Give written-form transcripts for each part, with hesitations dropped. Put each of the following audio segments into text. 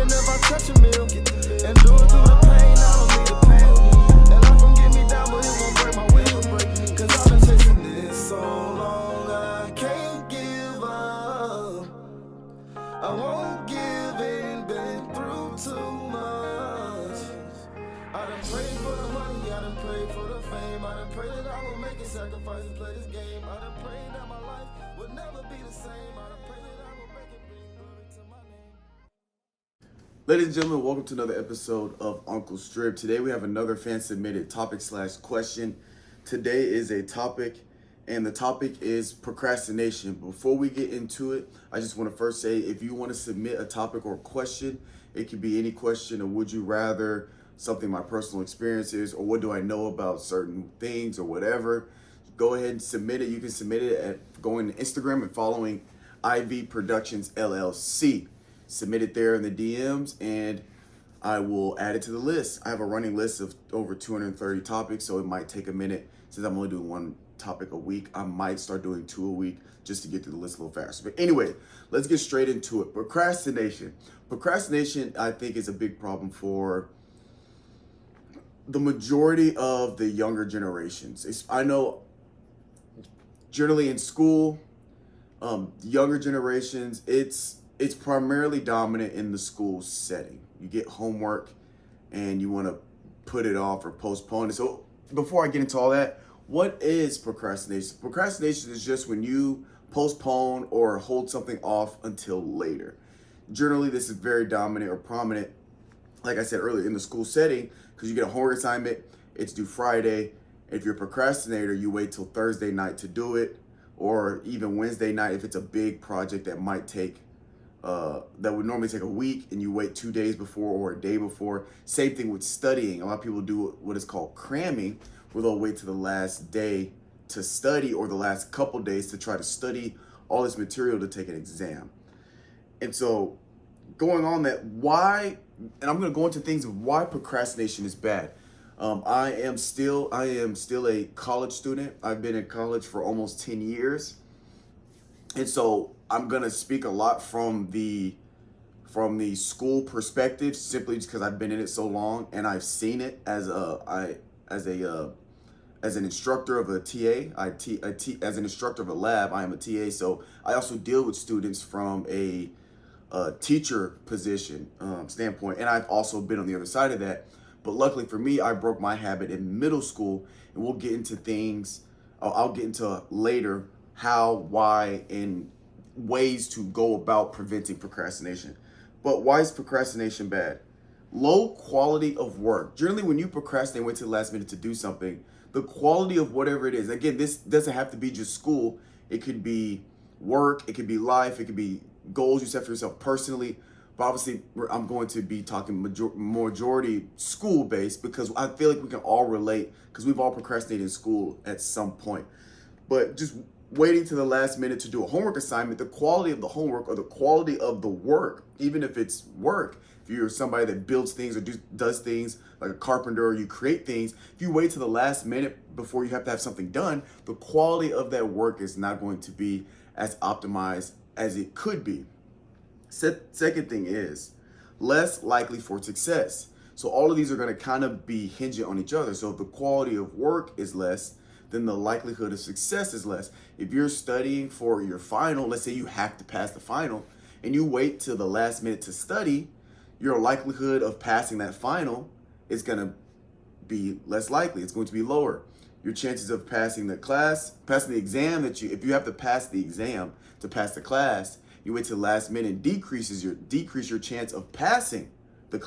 even if I touch a meal. And do it through the pain, I don't need the pain. And life gon' get me down, but it won't break my will. Cause I've been chasing this so long, I can't give up. I won't give in, been through too much. I done prayed for the money, I done prayed for the fame. I done prayed that I will make a sacrifice and play this game. I done prayed that my life would never be the same. I done prayed that I will make it bring glory to my name. Ladies and gentlemen, welcome to another episode of Uncle Strib. Today we have another fan-submitted topic/question. Today is a topic, and the topic is procrastination. Before we get into it, I just want to first say, if you want to submit a topic or a question, it could be any question, or would you rather, something my personal experiences, or what do I know about certain things, or whatever. Go ahead and submit it. You can submit it at going to Instagram and following IV Productions LLC. Submit it there in the DMs, and I will add it to the list. I have a running list of over 230 topics, so it might take a minute. Since I'm only doing one topic a week, I might start doing 2 a week just to get through the list a little faster. But anyway, let's get straight into it. Procrastination. Procrastination, I think, is a big problem for the majority of the younger generations. I know generally in school, younger generations, it's primarily dominant in the school setting. You get homework and you want to put it off or postpone it. So before I get into all that, what is procrastination? Procrastination is just when you postpone or hold something off until later. Generally, this is very dominant or prominent, like I said earlier, in the school setting, because you get a homework assignment, it's due Friday. If you're a procrastinator, you wait till Thursday night to do it, or even Wednesday night if it's a big project that might take that would normally take a week, and you wait 2 days before or a day before. Same thing with studying. A lot of people do what is called cramming, where they'll wait to the last day to study, or the last couple days to try to study all this material to take an exam. And so going on that, why, and I'm going to go into things of why procrastination is bad. I am still a college student. I've been in college for almost 10 years. And so I'm going to speak a lot from the school perspective, simply because I've been in it so long and I've seen it as an instructor of a TA. As an instructor of a lab, I am a TA. So I also deal with students from a teacher position standpoint. And I've also been on the other side of that. But luckily for me, I broke my habit in middle school, and we'll get into things I'll get into later, how, why, and ways to go about preventing procrastination. But why is procrastination bad? Low quality of work. Generally, when you procrastinate, wait till the last minute to do something, the quality of whatever it is, again, this doesn't have to be just school. It could be work, it could be life, it could be goals you set for yourself personally. But obviously, I'm going to be talking majority school-based, because I feel like we can all relate, because we've all procrastinated in school at some point. But just waiting to the last minute to do a homework assignment, the quality of the homework or the quality of the work, even if it's work, if you're somebody that builds things or does things like a carpenter, or you create things, if you wait to the last minute before you have to have something done, the quality of that work is not going to be as optimized as it could be. Second thing is less likely for success. So all of these are going to kind of be hinging on each other. So if the quality of work is less, then the likelihood of success is less. If you're studying for your final, let's say you have to pass the final, and you wait till the last minute to study, your likelihood of passing that final is going to be less likely. It's going to be lower. Your chances of passing the exam if you have to pass the exam to pass the class, you wait till the last minute, decrease your chance of passing the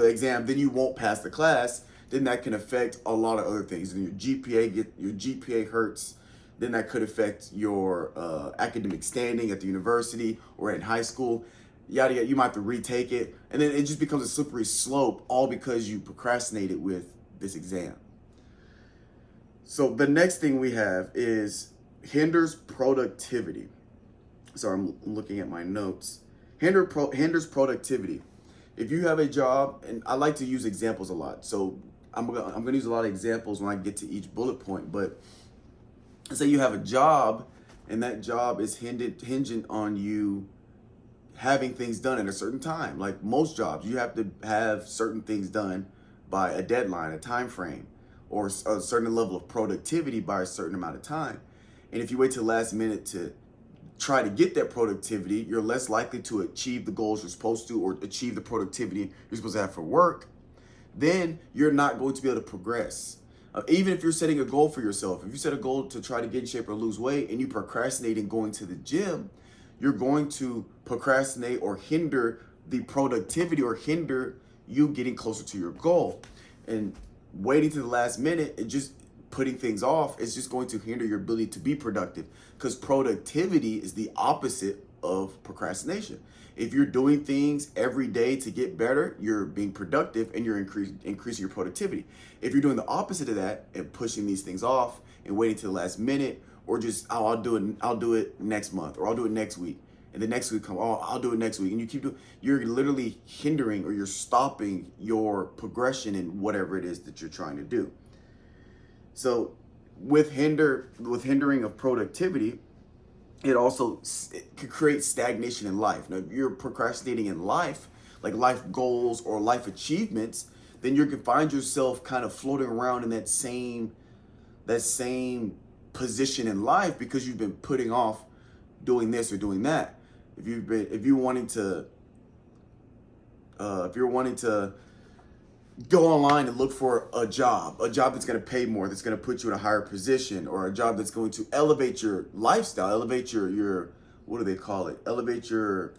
exam, then you won't pass the class. Then that can affect a lot of other things. And your GPA hurts. Then that could affect your academic standing at the university or in high school. Yada yada. You might have to retake it, and then it just becomes a slippery slope, all because you procrastinated with this exam. So the next thing we have is hinders productivity. So I'm looking at my notes. Hinders productivity. If you have a job, and I like to use examples a lot, so I'm gonna use a lot of examples when I get to each bullet point. But let's say you have a job, and that job is hinging on you having things done at a certain time. Like most jobs, you have to have certain things done by a deadline, a time frame, or a certain level of productivity by a certain amount of time. And if you wait till the last minute to try to get that productivity, you're less likely to achieve the goals you're supposed to, or achieve the productivity you're supposed to have for work. Then you're not going to be able to progress. Even if you're setting a goal for yourself, if you set a goal to try to get in shape or lose weight and you procrastinate in going to the gym, you're going to procrastinate or hinder the productivity or hinder you getting closer to your goal. And waiting to the last minute and just putting things off is just going to hinder your ability to be productive, because productivity is the opposite of procrastination. If you're doing things every day to get better, you're being productive and you're increasing your productivity. If you're doing the opposite of that and pushing these things off and waiting to the last minute, or just, oh, I'll do it next month, or I'll do it next week, and the next week come, oh, I'll do it next week, and you keep doing, you're literally hindering, or you're stopping your progression in whatever it is that you're trying to do. So with hindering of productivity, it also could create stagnation in life. Now, if you're procrastinating in life, like life goals or life achievements, then you can find yourself kind of floating around in that same position in life, because you've been putting off doing this or doing that. If you're wanting to go online and look for a job that's going to pay more, that's going to put you in a higher position, or a job that's going to elevate your lifestyle, elevate your what do they call it? Elevate your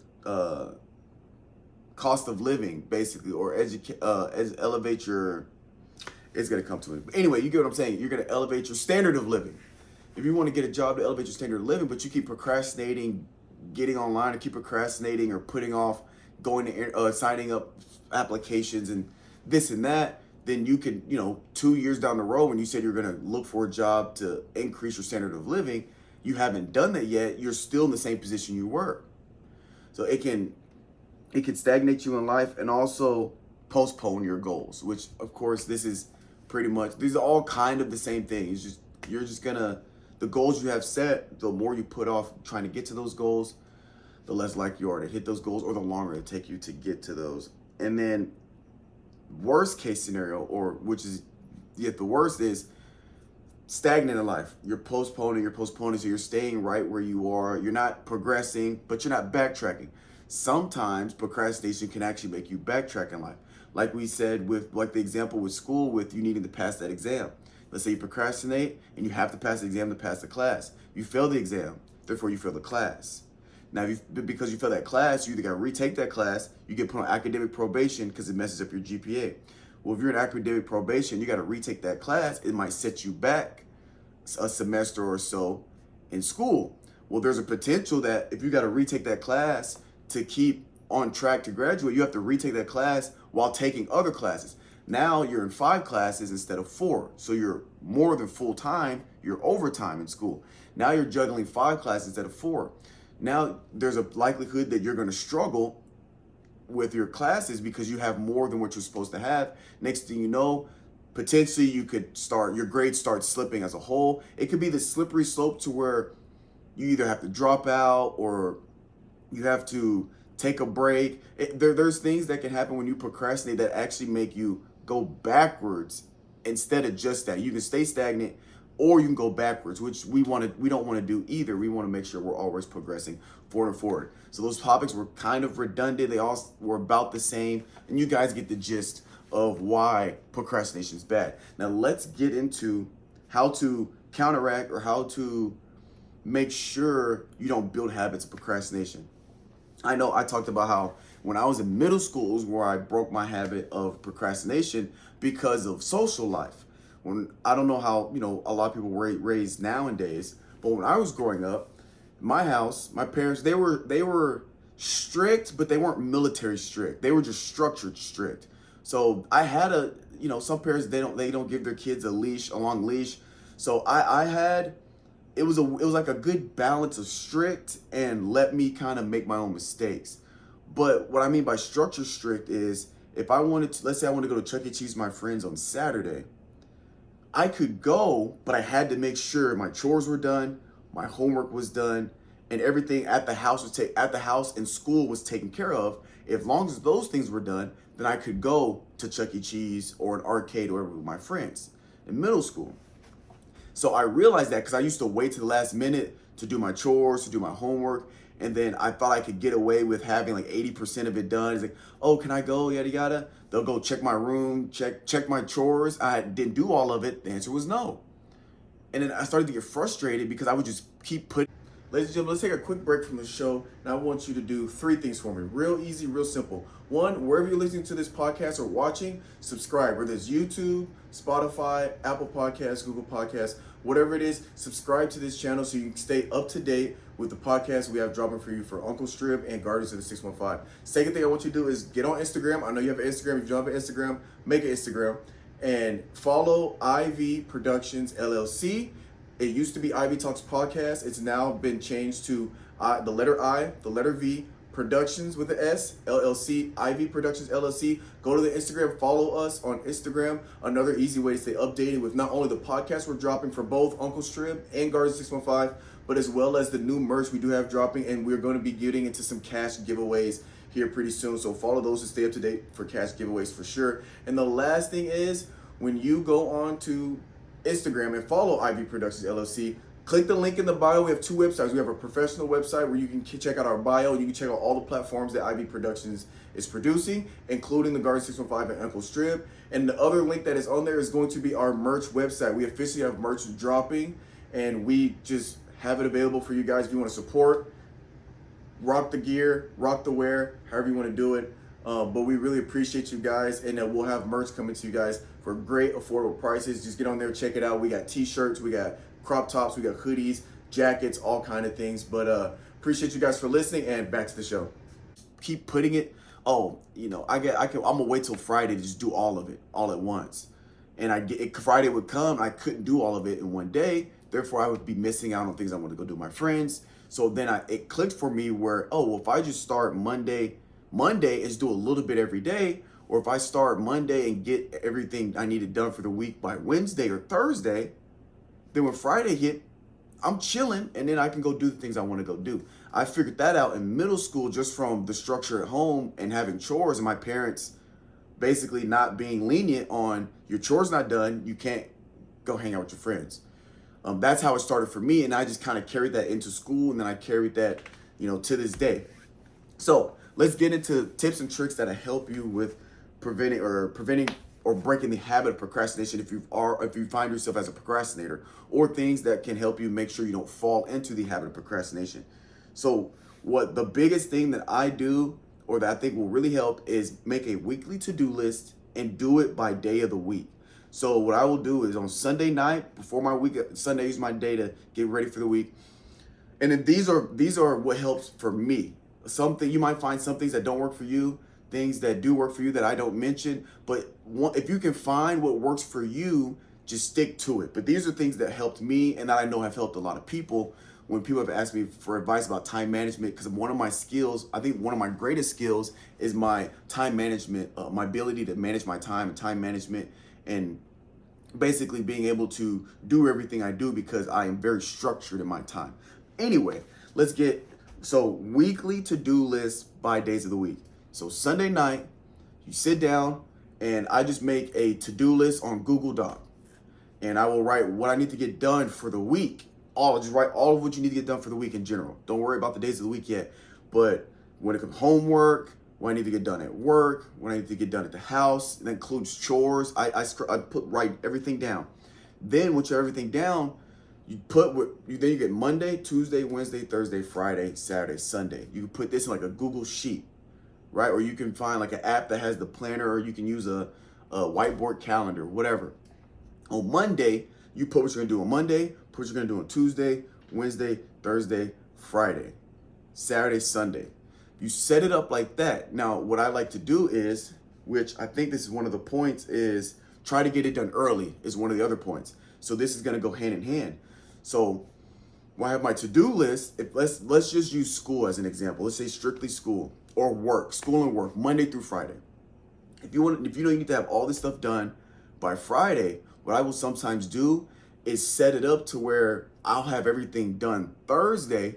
cost of living, basically, or elevate your, it's going to come to it. But anyway, you get what I'm saying? You're going to elevate your standard of living. If you want to get a job to elevate your standard of living, but you keep procrastinating getting online, or keep procrastinating or putting off going to signing up applications and this and that, then you can, 2 years down the road, when you said you're going to look for a job to increase your standard of living, you haven't done that yet. You're still in the same position you were. So it can stagnate you in life, and also postpone your goals, which of course these are all kind of the same thing. You're just gonna, the goals you have set, the more you put off trying to get to those goals, the less likely you are to hit those goals, or the longer it take you to get to those. And then worst case scenario, the worst is stagnant in life. You're postponing, so you're staying right where you are. You're not progressing, but you're not backtracking. Sometimes procrastination can actually make you backtrack in life. Like we said, with like the example with school, with you needing to pass that exam. Let's say you procrastinate and you have to pass the exam to pass the class. You fail the exam, therefore you fail the class. Now, because you fail that class, you either got to retake that class, you get put on academic probation because it messes up your GPA. Well, if you're in academic probation, you got to retake that class. It might set you back a semester or so in school. Well, there's a potential that if you got to retake that class to keep on track to graduate, you have to retake that class while taking other classes. Now you're in 5 classes instead of 4. So you're more than full time, you're overtime in school. Now you're juggling 5 classes instead of 4. Now there's a likelihood that you're going to struggle with your classes because you have more than what you're supposed to have. Next thing you know, potentially your grades start slipping as a whole. It could be the slippery slope to where you either have to drop out or you have to take a break. There's things that can happen when you procrastinate that actually make you go backwards instead of just that. You can stay stagnant, or you can go backwards, which we don't want to do either. We want to make sure we're always progressing forward and forward. So those topics were kind of redundant. They all were about the same, and you guys get the gist of why procrastination is bad. Now let's get into how to counteract, or how to make sure you don't build habits of procrastination. I know I talked about how when I was in middle school is where I broke my habit of procrastination because of social life. I don't know how, a lot of people were raised nowadays, but when I was growing up, my house, my parents, they were strict, but they weren't military strict. They were just structured strict. So I had some parents, they don't give their kids a long leash. So it was like a good balance of strict and let me kind of make my own mistakes. But what I mean by structure strict is, if I wanted to, let's say I want to go to Chuck E. Cheese with my friends on Saturday, I could go, but I had to make sure my chores were done, my homework was done, and everything at the house and school was taken care of, as long as those things were done, then I could go to Chuck E. Cheese or an arcade or wherever with my friends in middle school. So I realized that because I used to wait to the last minute to do my chores, to do my homework, and then I thought I could get away with having like 80% of it done. It's like, oh, can I go? Yada yada. They'll go check my room, check my chores. I didn't do all of it. The answer was no. And then I started to get frustrated because I would just keep putting. Ladies and gentlemen, let's take a quick break from the show. And I want you to do 3 things for me. Real easy, real simple. 1, wherever you're listening to this podcast or watching, subscribe. Whether it's YouTube, Spotify, Apple Podcasts, Google Podcasts, whatever it is, subscribe to this channel so you can stay up to date with the podcast we have dropping for you for Uncle Strib and Guardians of the 615. Second thing I want you to do is get on Instagram. I know you have an Instagram. If you don't have an Instagram, make an Instagram. And follow IV Productions LLC. It used to be Ivy Talks Podcast. It's now been changed to the letter I, the letter V, Productions with the S, LLC, Ivy Productions LLC. Go to the Instagram, follow us on Instagram. Another easy way to stay updated with not only the podcast we're dropping for both Uncle Strib and Guardians 615, but as well as the new merch we do have dropping, and we're going to be getting into some cash giveaways here pretty soon. So follow those to stay up to date for cash giveaways for sure. And the last thing is, when you go on to Instagram and follow Ivy Productions LLC, click the link in the bio. We have 2 websites. We have a professional website where you can check out our bio. You can check out all the platforms that Ivy Productions is producing, including the Guardian 615 and Uncle Strib. And the other link that is on there is going to be our merch website. We officially have merch dropping, and we just have it available for you guys if you want to support. Rock the gear, rock the wear, however you want to do it. But we really appreciate you guys, and we'll have merch coming to you guys for great affordable prices. Just get on there, check it out. We got t-shirts, we got crop tops, we got hoodies, jackets, all kind of things. But appreciate you guys for listening, and back to the show. Keep putting it. Oh, you know, I'm gonna wait till Friday to just do all of it all at once. And Friday would come, I couldn't do all of it in one day. Therefore, I would be missing out on things I want to go do with my friends. So then it clicked for me where, oh, well, if I just start Monday is do a little bit every day, or if I start Monday and get everything I needed done for the week by Wednesday or Thursday, then when Friday hit, I'm chilling, and then I can go do the things I want to go do. I figured that out in middle school just from the structure at home and having chores, and my parents basically not being lenient on your chores not done, you can't go hang out with your friends. That's how it started for me, and I just kind of carried that into school, and then I carried that, to this day. So let's get into tips and tricks that help you with preventing or breaking the habit of procrastination if you find yourself as a procrastinator, or things that can help you make sure you don't fall into the habit of procrastination. So what the biggest thing that I do, or that I think will really help, is make a weekly to-do list and do it by day of the week. So what I will do is on Sunday night, before my week, Sunday is my day to get ready for the week. And then these are what helps for me. You might find some things that don't work for you, things that do work for you that I don't mention. But if you can find what works for you, just stick to it. But these are things that helped me, and that I know have helped a lot of people when people have asked me for advice about time management. Because one of my skills, I think one of my greatest skills, is my time management, my ability to manage my time and time management, and basically being able to do everything I do because I am very structured in my time. Anyway, so weekly to-do list by days of the week. So Sunday night, you sit down, and I just make a to-do list on Google Doc. And I will write what I need to get done for the week. Just write all of what you need to get done for the week in general. Don't worry about the days of the week yet. But when it comes to homework, what I need to get done at work, what I need to get done at the house, that includes chores. I write everything down. Then once you have everything down, then you get Monday, Tuesday, Wednesday, Thursday, Friday, Saturday, Sunday. You can put this in like a Google Sheet, right? Or you can find like an app that has the planner, or you can use a whiteboard calendar, whatever. On Monday, you put what you're gonna do on Monday, put what you're gonna do on Tuesday, Wednesday, Thursday, Friday, Saturday, Sunday. You set it up like that. Now, what I like to do is, which I think this is one of the points, is try to get it done early is one of the other points. So this is gonna go hand in hand. So when I have my to-do list, let's just use school as an example. Let's say strictly school or work, school and work, Monday through Friday. If you know you need to have all this stuff done by Friday, what I will sometimes do is set it up to where I'll have everything done Thursday,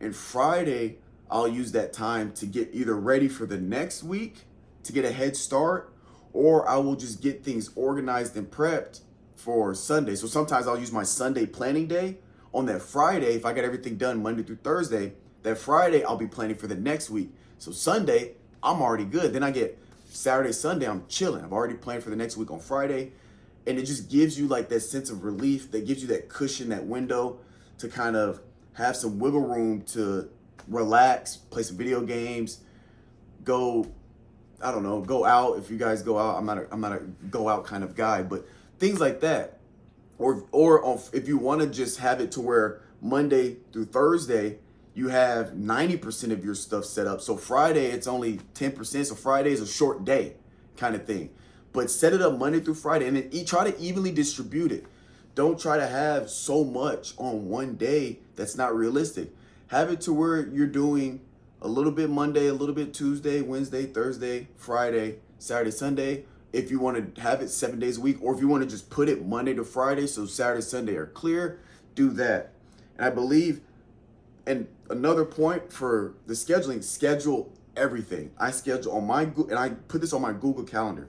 And Friday, I'll use that time to get either ready for the next week to get a head start, or I will just get things organized and prepped for Sunday. So sometimes I'll use my Sunday planning day on that Friday. If I got everything done Monday through Thursday, that Friday I'll be planning for the next week. So Sunday, I'm already good. Then I get Saturday, Sunday, I'm chilling. I've already planned for the next week on Friday. And it just gives you like that sense of relief, that gives you that cushion, that window to kind of have some wiggle room to relax, play some video games, go out. If you guys go out, I'm not a go out kind of guy, but things like that. Or if you want to just have it to where Monday through Thursday, you have 90% of your stuff set up. So Friday, it's only 10%. So Friday is a short day kind of thing. But set it up Monday through Friday, and then try to evenly distribute it. Don't try to have so much on one day that's not realistic. Have it to where you're doing a little bit Monday, a little bit Tuesday, Wednesday, Thursday, Friday, Saturday, Sunday. If you want to have it 7 days a week, or if you want to just put it Monday to Friday so Saturday, Sunday are clear, do that. And I believe, and another point for the scheduling, schedule everything. I schedule on my, and I put this on my Google Calendar.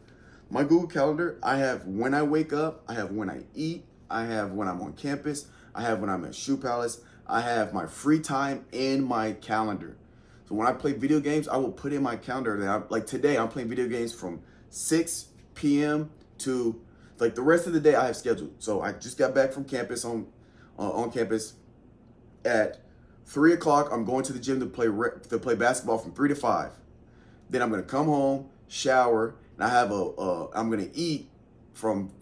My Google Calendar, I have when I wake up, I have when I eat, I have when I'm on campus, I have when I'm at Shoe Palace, I have my free time in my calendar. So when I play video games, I will put in my calendar that like today, I'm playing video games from 6 p.m. to like the rest of the day I have scheduled. So I just got back from campus on campus at 3 o'clock. I'm going to the gym to play basketball from 3 to 5. Then I'm gonna come home, shower, and I have I'm gonna eat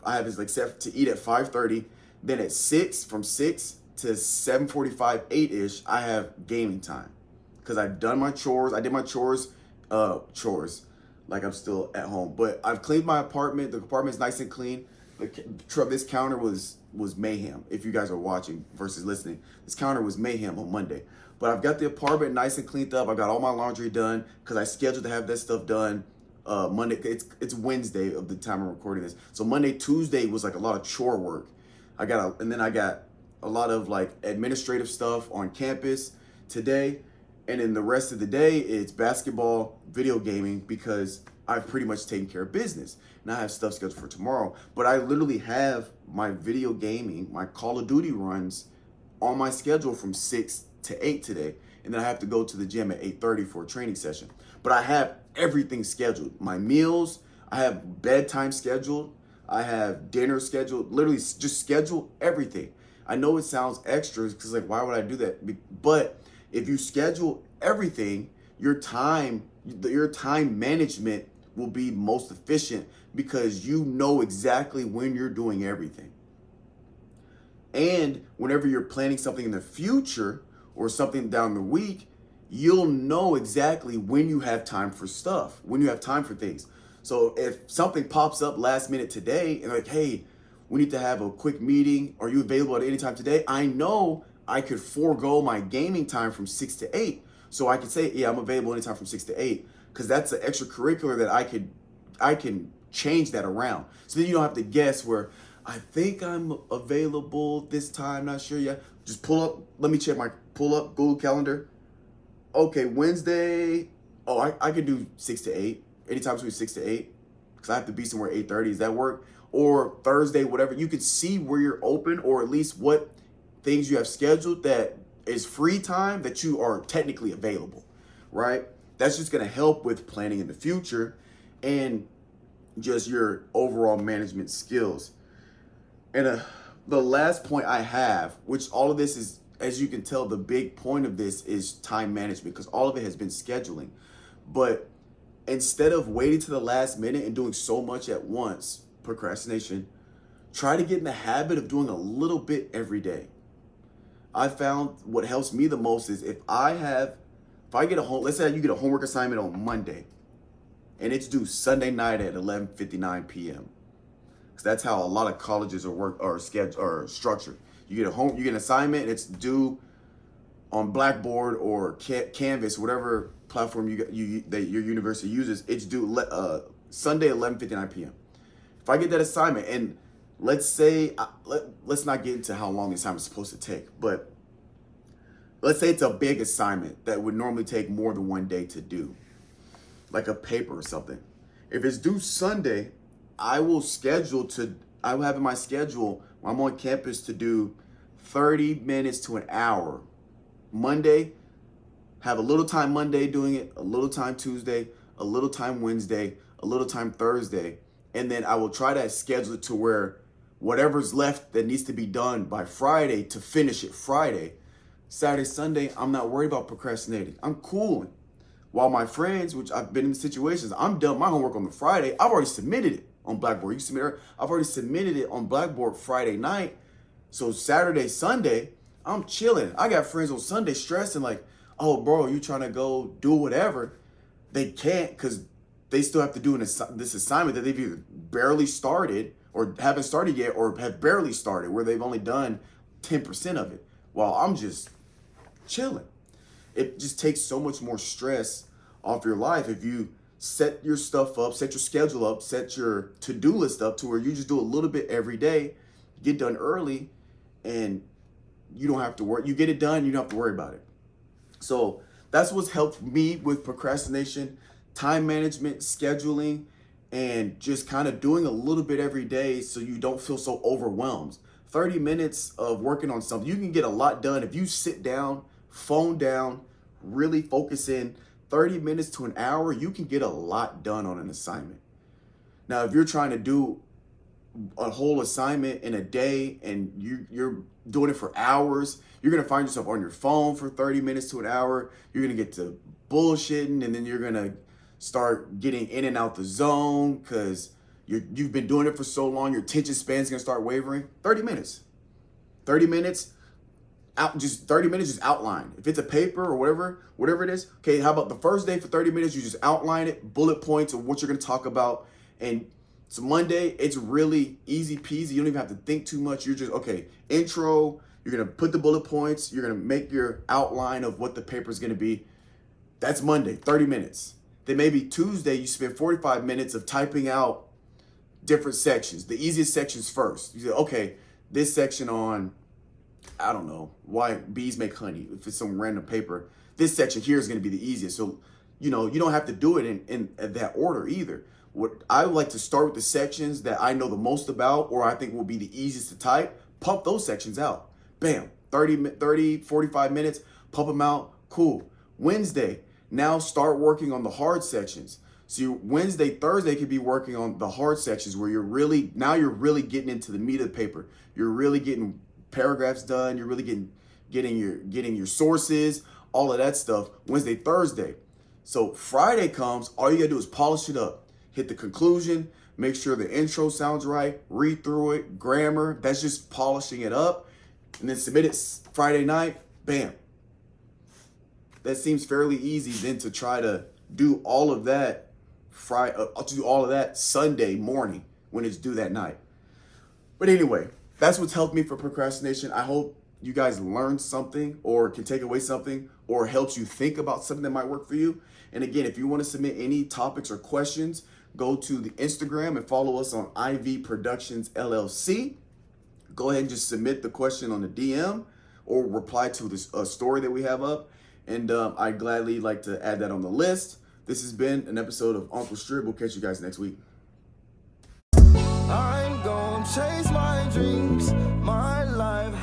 I have this like set to eat at 5:30. Then at 6, from 6 to 7:45, 8-ish, I have gaming time. Because I've done my chores. I did my chores like I'm still at home. But I've cleaned my apartment. The apartment's nice and clean. This counter was mayhem. If you guys are watching versus listening, this counter was mayhem on Monday. But I've got the apartment nice and cleaned up. I got all my laundry done because I scheduled to have that stuff done Monday. It's Wednesday of the time I'm recording this. So Monday, Tuesday was like a lot of chore work. And then I got a lot of like administrative stuff on campus today. And then the rest of the day, it's basketball, video gaming, because I've pretty much taken care of business. And I have stuff scheduled for tomorrow. But I literally have my video gaming, my Call of Duty runs on my schedule from 6 to 8 today. And then I have to go to the gym at 8:30 for a training session. But I have everything scheduled. My meals, I have bedtime scheduled. I have dinner scheduled. Literally just schedule everything. I know it sounds extra because like, why would I do that? But if you schedule everything, your time management will be most efficient because you know exactly when you're doing everything. And whenever you're planning something in the future or something down the week, you'll know exactly when you have time for stuff, when you have time for things. So if something pops up last minute today and like, hey, we need to have a quick meeting. Are you available at any time today? I know I could forego my gaming time from 6 to 8. So I could say, yeah, I'm available anytime from 6 to 8, because that's an extracurricular that I can change that around. So then you don't have to guess where I think I'm available this time, not sure yet. Just pull up Google Calendar. Okay, Wednesday. Oh, I could do 6 to 8, anytime between 6 to 8, because I have to be somewhere 8:30. Does that work? Or Thursday, whatever. You could see where you're open, or at least what things you have scheduled that is free time that you are technically available, right? That's just going to help with planning in the future and just your overall management skills. And the last point I have, which all of this is, as you can tell, the big point of this is time management, because all of it has been scheduling. But instead of waiting to the last minute and doing so much at once, procrastination, try to get in the habit of doing a little bit every day. I found what helps me the most is if I get let's say you get a homework assignment on Monday and it's due Sunday night at 11:59 p.m. Because that's how a lot of colleges are structured. You get an assignment and it's due on Blackboard or Canvas, whatever platform that your university uses. It's due Sunday 11:59 p.m. If I get that assignment, and let's say let's not get into how long the assignment is supposed to take, but let's say it's a big assignment that would normally take more than one day to do, like a paper or something. If it's due Sunday, I will have in my schedule when I'm on campus to do 30 minutes to an hour. Monday, have a little time Monday doing it, a little time Tuesday, a little time Wednesday, a little time Thursday. And then I will try to schedule it to where whatever's left that needs to be done by Friday to finish it Friday. Saturday, Sunday, I'm not worried about procrastinating. I'm cooling. While my friends, which I've been in situations, I'm done my homework on the Friday. I've already submitted it on Blackboard. You submit it? I've already submitted it on Blackboard Friday night. So Saturday, Sunday, I'm chilling. I got friends on Sunday stressing like, oh, bro, you trying to go do whatever. They can't because they still have to do this assignment that they've either barely started or haven't started yet or have barely started where they've only done 10% of it while I'm just chilling. It just takes so much more stress off your life if you set your stuff up, set your schedule up, set your to-do list up to where you just do a little bit every day, get done early, and you don't have to worry. You get it done, you don't have to worry about it. So that's what's helped me with procrastination, time management, scheduling, and just kind of doing a little bit every day so you don't feel so overwhelmed. 30 minutes of working on something, you can get a lot done if you sit down, phone down, really focus in. 30 minutes to an hour, you can get a lot done on an assignment. Now, if you're trying to do a whole assignment in a day and you're doing it for hours, you're going to find yourself on your phone for 30 minutes to an hour. You're going to get to bullshitting, and then you're going to start getting in and out the zone because you've been doing it for so long, your attention span's going to start wavering. 30 minutes. 30 minutes. Just 30 minutes, just outline. If it's a paper or whatever it is, okay, how about the first day for 30 minutes, you just outline it, bullet points of what you're going to talk about. And so Monday, it's really easy peasy. You don't even have to think too much. You're just, okay, intro, you're going to put the bullet points, you're going to make your outline of what the paper is going to be. That's Monday, 30 minutes. Then maybe Tuesday, you spend 45 minutes of typing out different sections, the easiest sections first. You say, okay, this section on, I don't know, why bees make honey. If it's some random paper, this section here is going to be the easiest. So, you don't have to do it in that order either. What I would like to start with the sections that I know the most about or I think will be the easiest to type, pump those sections out. Bam, 30, 45 minutes, pump them out, cool. Wednesday, now start working on the hard sections. So Wednesday, Thursday could be working on the hard sections where you're really getting into the meat of the paper. You're really getting paragraphs done. You're really getting your sources, all of that stuff. Wednesday, Thursday. So Friday comes, all you gotta do is polish it up. Hit the conclusion, make sure the intro sounds right, read through it, grammar, that's just polishing it up. And then submit it Friday night, bam. That seems fairly easy then to try to do all of that Sunday morning when it's due that night. But anyway, that's what's helped me for procrastination. I hope you guys learned something or can take away something or helps you think about something that might work for you. And again, if you want to submit any topics or questions, go to the Instagram and follow us on IV Productions LLC. Go ahead and just submit the question on the DM or reply to this story that we have up. And I'd gladly like to add that on the list. This has been an episode of Uncle Strib. We'll catch you guys next week. I'm gonna chase my dreams. My life